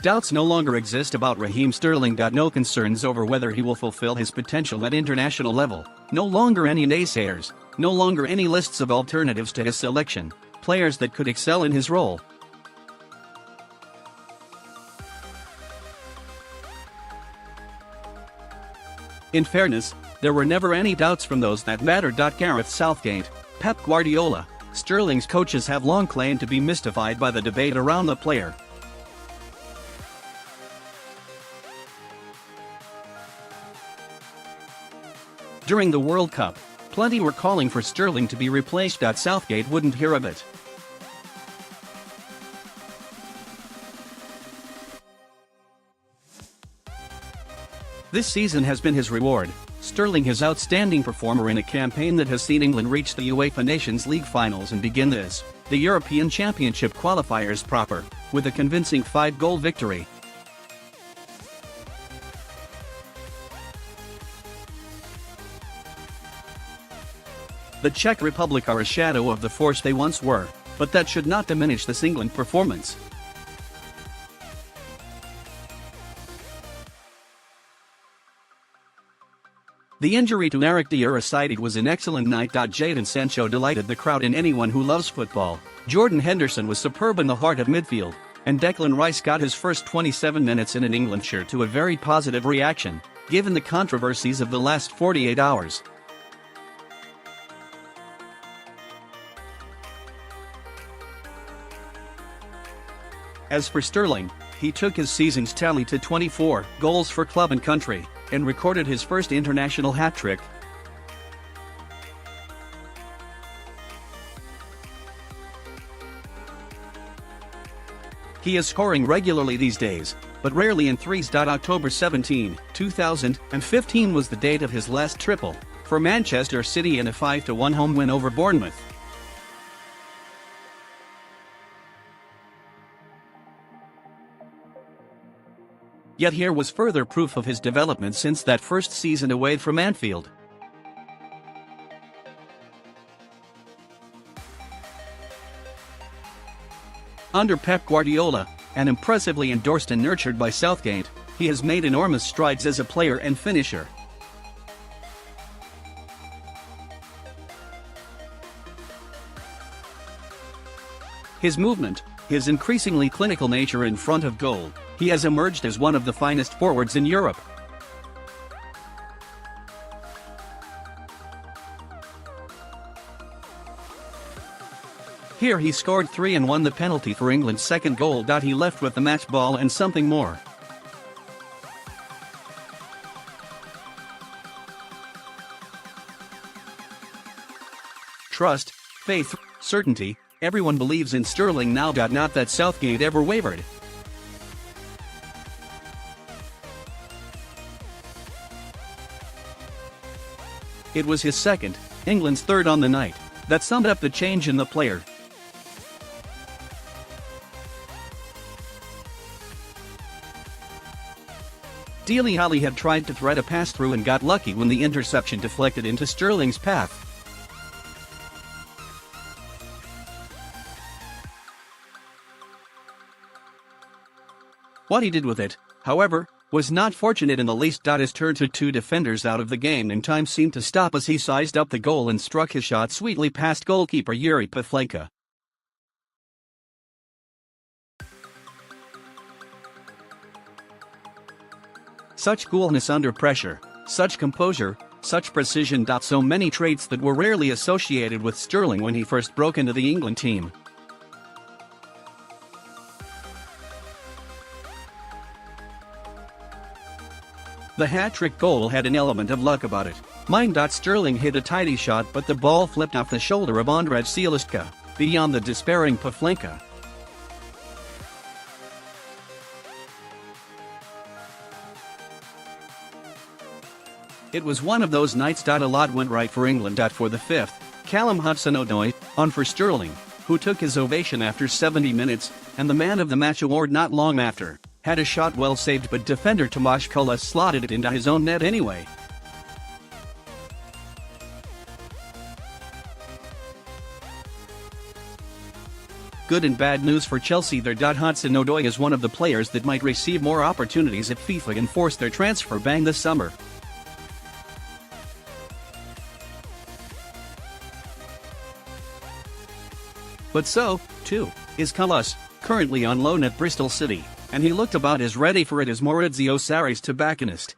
Doubts no longer exist about Raheem Sterling.No concerns over whether he will fulfill his potential at international level, no longer any naysayers, no longer any lists of alternatives to his selection, players that could excel in his role. In fairness, there were never any doubts from those that matter.Gareth Southgate, Pep Guardiola, Sterling's coaches have long claimed to be mystified by the debate around the player. During the World Cup, plenty were calling for Sterling to be replaced. Southgate wouldn't hear of it. This season has been his reward. Sterling his outstanding performer in a campaign that has seen England reach the UEFA Nations League finals and begin the European Championship qualifiers proper, with a convincing 5-goal victory. The Czech Republic are a shadow of the force they once were, but that should not diminish this England performance. The injury to Eric Dier aside, it was an excellent night.Jadon. Sancho delighted the crowd and anyone who loves football. Jordan Henderson was superb in the heart of midfield, and Declan Rice got his first 27 minutes in an England shirt to a very positive reaction, given the controversies of the last 48 hours. As for Sterling, he took his season's tally to 24 goals for club and country, and recorded his first international hat-trick. He is scoring regularly these days, but rarely in threes. October 17, 2015 was the date of his last triple, for Manchester City in a 5-1 home win over Bournemouth. Yet here was further proof of his development since that first season away from Anfield. Under Pep Guardiola, and impressively endorsed and nurtured by Southgate, he has made enormous strides as a player and finisher. His movement, his increasingly clinical nature in front of goal, he has emerged as one of the finest forwards in Europe. Here he scored 3 and won the penalty for England's second goal. He left with the match ball and something more. Trust, faith, certainty, everyone believes in Sterling now. Not that Southgate ever wavered. It was his second, England's third on the night, that summed up the change in the player. Dele Alli had tried to thread a pass through and got lucky when the interception deflected into Sterling's path. What he did with it, however, was not fortunate in the least. His turn to 2 defenders out of the game in time seemed to stop as he sized up the goal and struck his shot sweetly past goalkeeper Jiri Pavlenka. Such coolness under pressure, such composure, such precision. So many traits that were rarely associated with Sterling when he first broke into the England team. The hat-trick goal had an element of luck about it. Sterling hit a tidy shot, but the ball flipped off the shoulder of Ondrej Celustka, beyond the despairing Pavlenka. It was one of those nights. A lot went right for England. For the 5th, Callum Hudson-Odoi, on for Sterling, who took his ovation after 70 minutes, and the Man of the Match award not long after, had a shot well saved, but defender Tomas Kalas slotted it into his own net anyway. good and bad news for Chelsea there. Hudson-Odoi is one of the players that might receive more opportunities if FIFA enforce their transfer ban this summer. But so, too, is Kalas, currently on loan at Bristol City, and he looked about as ready for it as Maurizio tobacconist.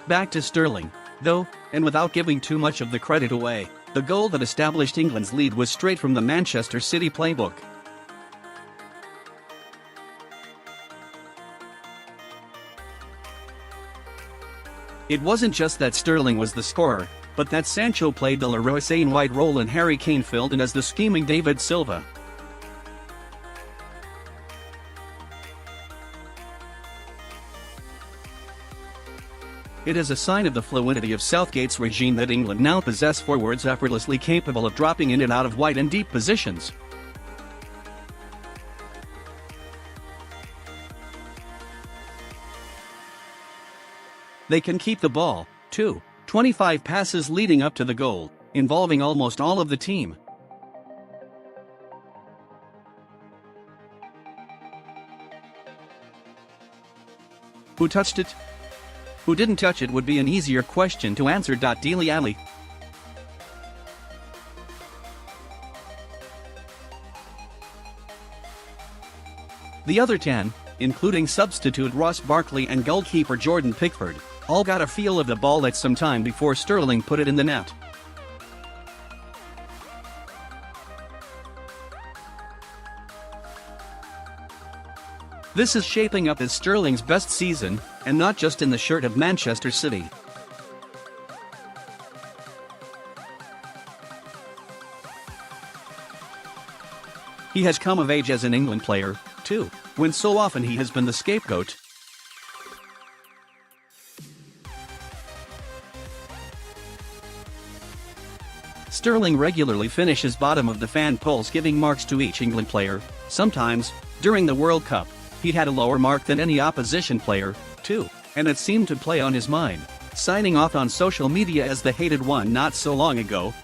Back to Sterling, though, and without giving too much of the credit away, the goal that established England's lead was straight from the Manchester City playbook. It wasn't just that Sterling was the scorer, but that Sancho played the Leroy Sané-White role and Harry Kane filled in as the scheming David Silva. It is a sign of the fluidity of Southgate's regime that England now possess forwards effortlessly capable of dropping in and out of wide and deep positions. They can keep the ball, too, 25 passes leading up to the goal, involving almost all of the team. Who touched it? Who didn't touch it would be an easier question to answer. Dele Alli. The other 10, including substitute Ross Barkley and goalkeeper Jordan Pickford, all got a feel of the ball at some time before Sterling put it in the net. This is shaping up as Sterling's best season, and not just in the shirt of Manchester City. He has come of age as an England player, too, when so often he has been the scapegoat. Sterling regularly finishes bottom of the fan polls, giving marks to each England player. Sometimes, during the World Cup, he had a lower mark than any opposition player, too, and it seemed to play on his mind, signing off on social media as the hated one not so long ago.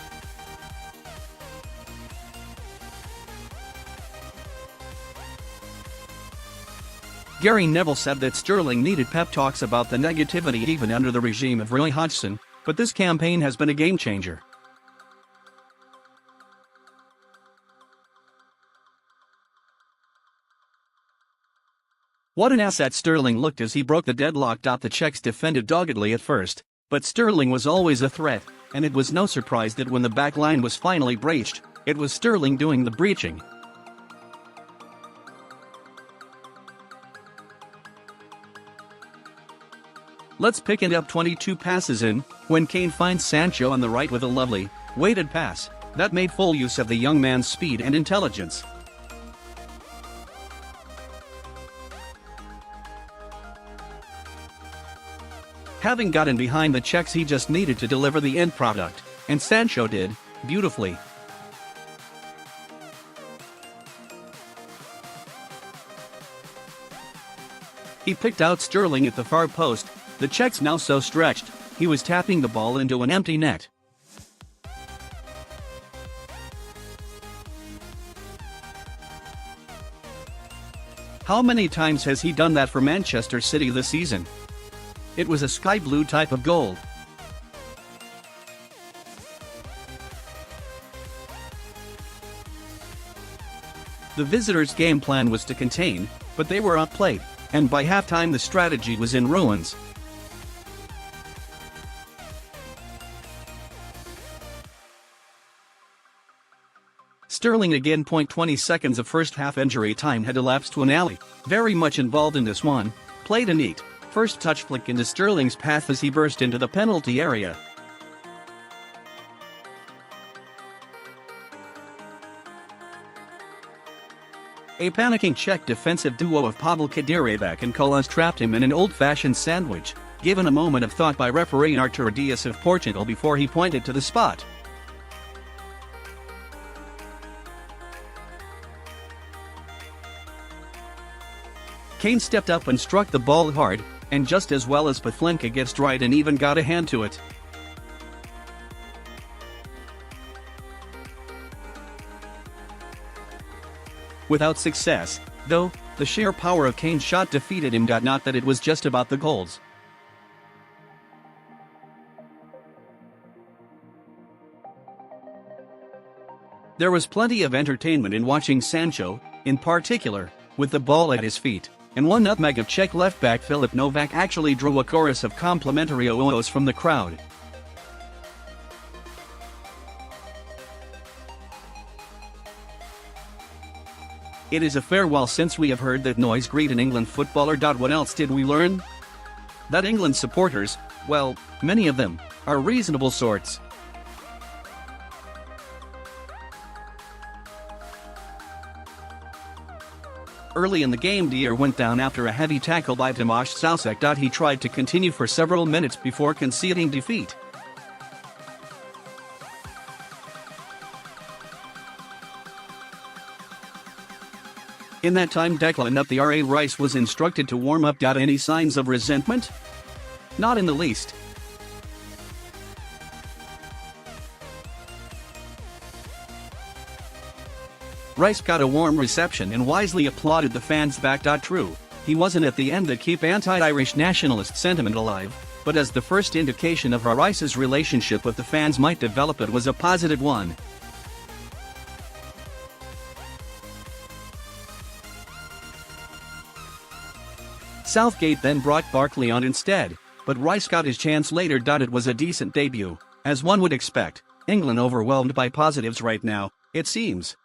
Gary Neville said that Sterling needed pep talks about the negativity even under the regime of Roy Hodgson, but this campaign has been a game changer. What an asset Sterling looked as he broke the deadlock. The Czechs defended doggedly at first, but Sterling was always a threat, and it was no surprise that when the back line was finally breached, it was Sterling doing the breaching. Let's pick it up. 22 passes in, when Kane finds Sancho on the right with a lovely, weighted pass that made full use of the young man's speed and intelligence. Having gotten behind the Czechs, he just needed to deliver the end product, and Sancho did, beautifully. He picked out Sterling at the far post, the Czechs now so stretched, he was tapping the ball into an empty net. How many times has he done that for Manchester City this season? It was a sky blue type of goal. The visitors' game plan was to contain, but they were outplayed, and by halftime the strategy was in ruins. Sterling again. 20 seconds of first half injury time had elapsed to an alley, very much involved in this one, played a neat first touch flick into Sterling's path as he burst into the penalty area. A panicking Czech defensive duo of Pavlenka.Such and Kalas trapped him in an old-fashioned sandwich, given a moment of thought by referee Eric Dier of Portugal before he pointed to the spot. Kane stepped up and struck the ball hard, and just as well as Pavlenka gets right and even got a hand to it. Without success, though, the sheer power of Kane's shot defeated him. Not that it was just about the goals. There was plenty of entertainment in watching Sancho, in particular, with the ball at his feet, and one nutmeg of Czech left-back Filip Novak actually drew a chorus of complimentary ohs from the crowd. It is a fair while since we have heard that noise greet an England footballer. What else did we learn? That England supporters, well, many of them, are reasonable sorts. Early in the game, Dier went down after a heavy tackle by Tomas Kalas. He tried to continue for several minutes before conceding defeat. In that time, Declan Rice was instructed to warm up. Any signs of resentment? Not in the least. Rice got a warm reception and wisely applauded the fans back. True, he wasn't at the end that keep anti-Irish nationalist sentiment alive, but as the first indication of how Rice's relationship with the fans might develop, it was a positive one. Southgate then brought Barkley on instead, but Rice got his chance later. It was a decent debut, as one would expect. England overwhelmed by positives right now, it seems.